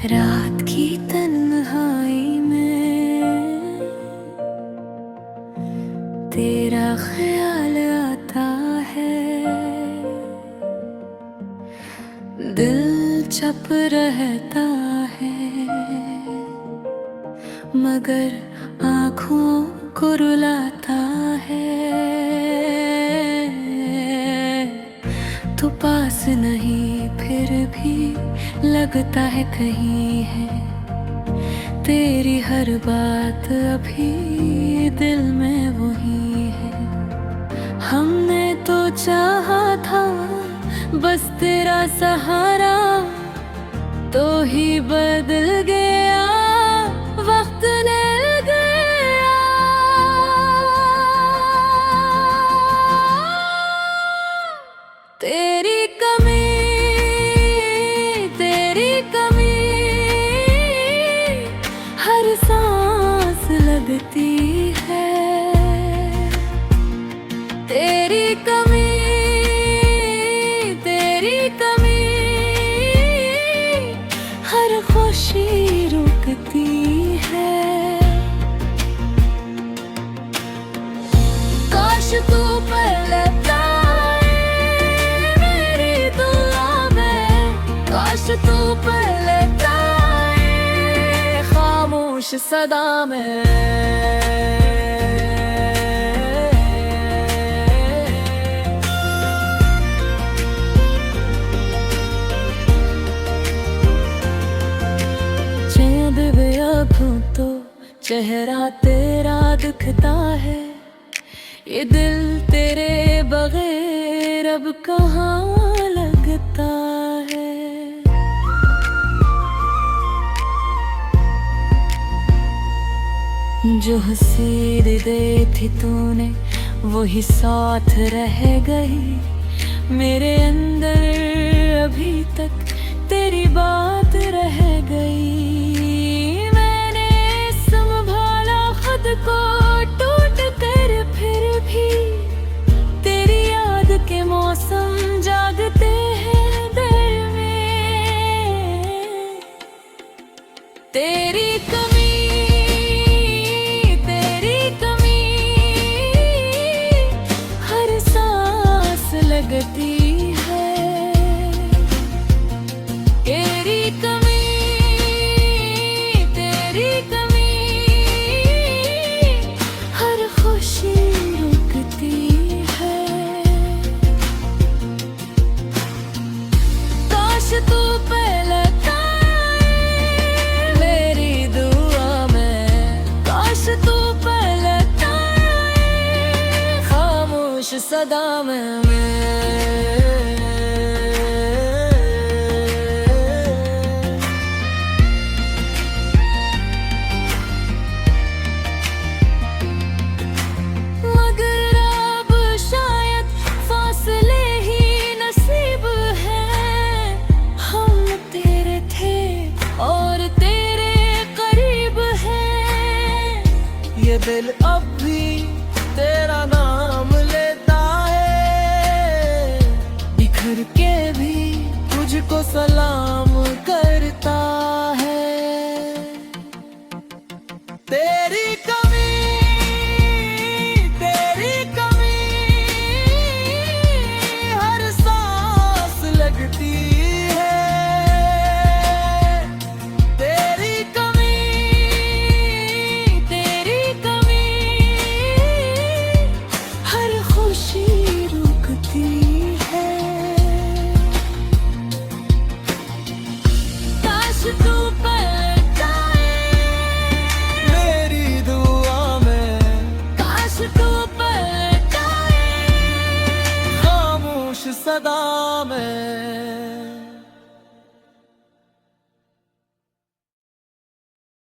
रात की तन्हाई में तेरा ख्याल आता है, दिल चुप रहता है मगर आँखों को रुलाता है। तू पास नहीं फिर भी लगता है कहीं है, तेरी हर बात अभी दिल में वही है। हमने तो चाहा था बस तेरा सहारा, तो ही बदल गया वक्त ने गया। तेरी कमी हर सांस लगती है, तेरी कमी हर खुशी रुकती है। काश तू पहले आए मेरी दुआ में, काश तू पहले आए खामोश सदा में। तो चेहरा तेरा दिखता है, ये दिल तेरे बगैर अब कहाँ लगता है। जो हंसी दे थी तूने वही साथ रह गई, मेरे अंदर अभी तक तेरी बात रह गई। को टूट कर फिर भी तेरी याद के मौसम जागते हैं दिल में। तेरी कमी हर सांस लगती है, तेरी कमी तू पहले आए मेरी दुआ में, काश तू पहले आए खामोश सदा में। ये दिल अब भी तेरा नाम लेता है, बिखर के भी तुझको सलाम करता